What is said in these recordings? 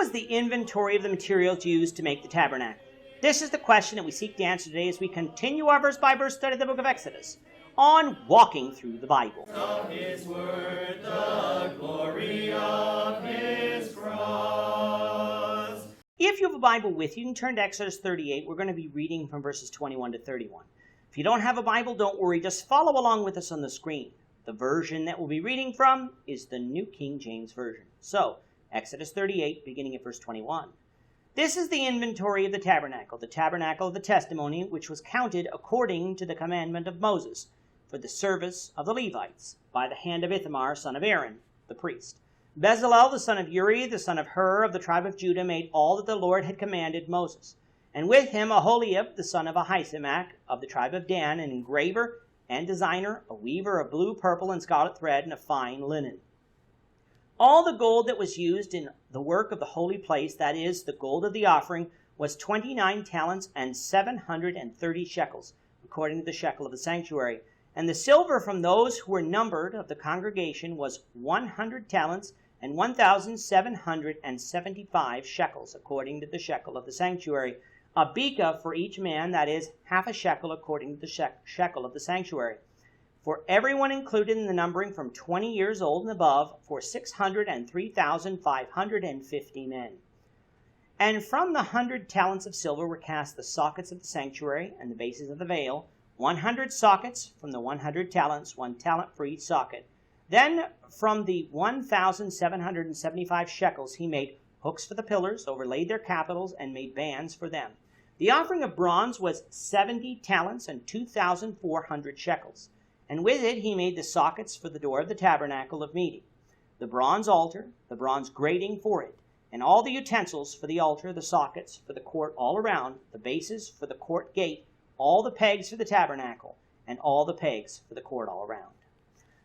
was the inventory of the materials used to make the tabernacle? This is the question that we seek to answer today as we continue our verse-by-verse study of the book of Exodus on Walking Through the Bible. Of his word, the glory of his cross. If you have a Bible with you, you can turn to Exodus 38. We're going to be reading from verses 21 to 31. If you don't have a Bible, don't worry. Just follow along with us on the screen. The version that we'll be reading from is the New King James Version. So, Exodus 38, beginning at verse 21. This is the inventory of the tabernacle of the testimony, which was counted according to the commandment of Moses, for the service of the Levites, by the hand of Ithamar, son of Aaron, the priest. Bezalel, the son of Uri, the son of Hur, of the tribe of Judah, made all that the Lord had commanded Moses. And with him Aholiab, the son of Ahisamach, of the tribe of Dan, an engraver and designer, a weaver of blue, purple, and scarlet thread, and of fine linen. All the gold that was used in the work of the holy place, that is, the gold of the offering, was 29 talents and 730 shekels, according to the shekel of the sanctuary. And the silver from those who were numbered of the congregation was 100 talents and 1,775 shekels, according to the shekel of the sanctuary. A beka for each man, that is, half a shekel, according to the shekel of the sanctuary. For everyone included in the numbering from 20 years old and above, for 603,550 men. And from the 100 talents of silver were cast the sockets of the sanctuary and the bases of the veil, 100 sockets from the 100 talents, 1 talent for each socket. Then from the 1,775 shekels he made hooks for the pillars, overlaid their capitals, and made bands for them. The offering of bronze was 70 talents and 2,400 shekels. And with it he made the sockets for the door of the tabernacle of meeting, the bronze altar, the bronze grating for it, and all the utensils for the altar, the sockets for the court all around, the bases for the court gate, all the pegs for the tabernacle, and all the pegs for the court all around.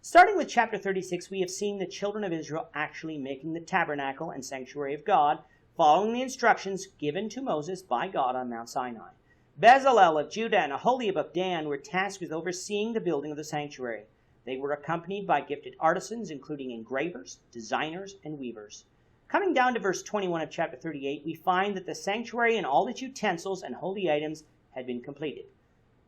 Starting with chapter 36, we have seen the children of Israel actually making the tabernacle and sanctuary of God, following the instructions given to Moses by God on Mount Sinai. Bezalel of Judah and Aholiab of Dan were tasked with overseeing the building of the sanctuary. They were accompanied by gifted artisans, including engravers, designers, and weavers. Coming down to verse 21 of chapter 38, we find that the sanctuary and all its utensils and holy items had been completed.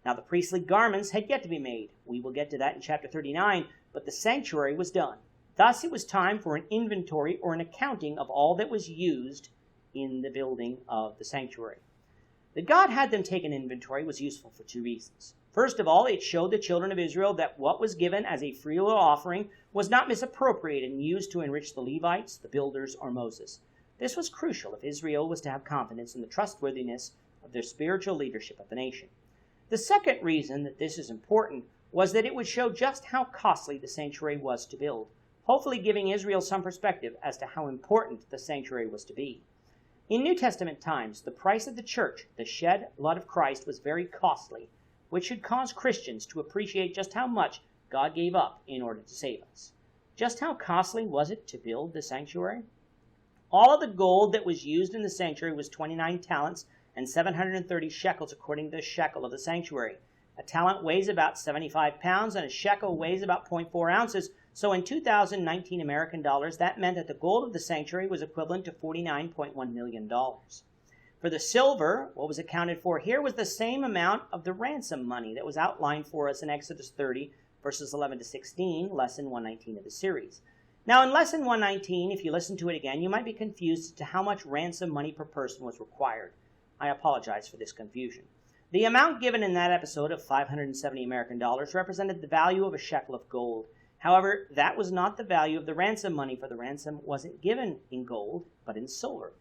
Now the priestly garments had yet to be made. We will get to that in chapter 39, but the sanctuary was done. Thus it was time for an inventory or an accounting of all that was used in the building of the sanctuary. That God had them take an inventory was useful for 2 reasons. First of all, it showed the children of Israel that what was given as a freewill offering was not misappropriated and used to enrich the Levites, the builders, or Moses. This was crucial if Israel was to have confidence in the trustworthiness of their spiritual leadership of the nation. The second reason that this is important was that it would show just how costly the sanctuary was to build, hopefully giving Israel some perspective as to how important the sanctuary was to be. In New Testament times, the price of the church, the shed blood of Christ, was very costly, which should cause Christians to appreciate just how much God gave up in order to save us. Just how costly was it to build the sanctuary? All of the gold that was used in the sanctuary was 29 talents and 730 shekels, according to the shekel of the sanctuary. A talent weighs about 75 pounds, and a shekel weighs about 0.4 ounces. So in 2019 American dollars, that meant that the gold of the sanctuary was equivalent to $49.1 million. For the silver, what was accounted for here was the same amount of the ransom money that was outlined for us in Exodus 30, verses 11 to 16, lesson 119 of the series. Now in lesson 119, if you listen to it again, you might be confused as to how much ransom money per person was required. I apologize for this confusion. The amount given in that episode of 570 American dollars represented the value of a shekel of gold. However, that was not the value of the ransom money, for the ransom wasn't given in gold, but in silver.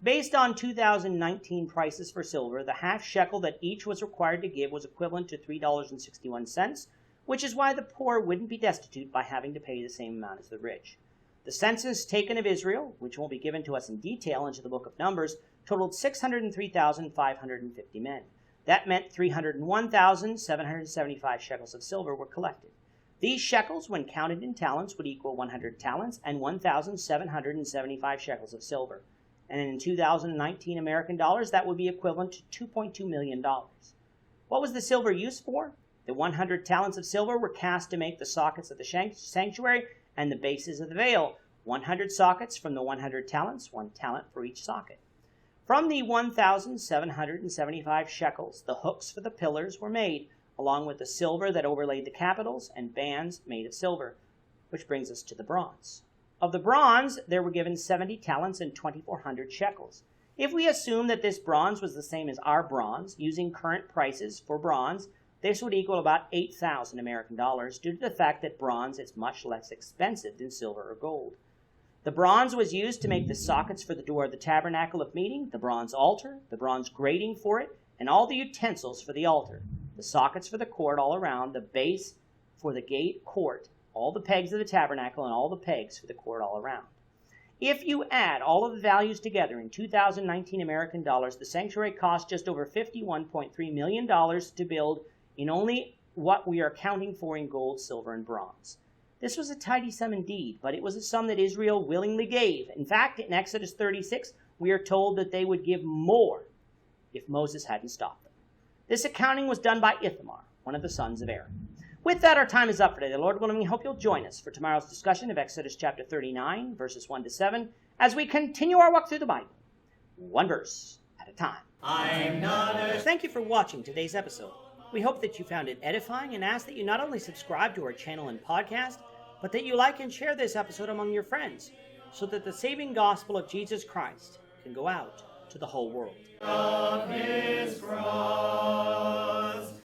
Based on 2019 prices for silver, the half shekel that each was required to give was equivalent to $3.61, which is why the poor wouldn't be destitute by having to pay the same amount as the rich. The census taken of Israel, which won't be given to us in detail into the book of Numbers, totaled 603,550 men. That meant 301,775 shekels of silver were collected. These shekels, when counted in talents, would equal 100 talents and 1,775 shekels of silver. And in 2019 American dollars, that would be equivalent to $2.2 million. What was the silver used for? The 100 talents of silver were cast to make the sockets of the sanctuary and the bases of the veil. 100 sockets from the 100 talents, 1 talent for each socket. From the 1,775 shekels, the hooks for the pillars were made, along with the silver that overlaid the capitals and bands made of silver, which brings us to the bronze. Of the bronze, there were given 70 talents and 2,400 shekels. If we assume that this bronze was the same as our bronze, using current prices for bronze, this would equal about 8,000 American dollars due to the fact that bronze is much less expensive than silver or gold. The bronze was used to make the sockets for the door of the Tabernacle of Meeting, the bronze altar, the bronze grating for it, and all the utensils for the altar, the sockets for the court all around, the base for the gate court, all the pegs of the tabernacle, and all the pegs for the court all around. If you add all of the values together in 2019 American dollars, the sanctuary cost just over $51.3 million to build in only what we are accounting for in gold, silver, and bronze. This was a tidy sum indeed, but it was a sum that Israel willingly gave. In fact, in Exodus 36, we are told that they would give more if Moses hadn't stopped them. This accounting was done by Ithamar, one of the sons of Aaron. With that, our time is up for today. The Lord willing, we hope you'll join us for tomorrow's discussion of Exodus chapter 39, verses 1 to 7, as we continue our walk through the Bible, one verse at a time. Thank you for watching today's episode. We hope that you found it edifying and ask that you not only subscribe to our channel and podcast, but that you like and share this episode among your friends so that the saving gospel of Jesus Christ can go out to the whole world.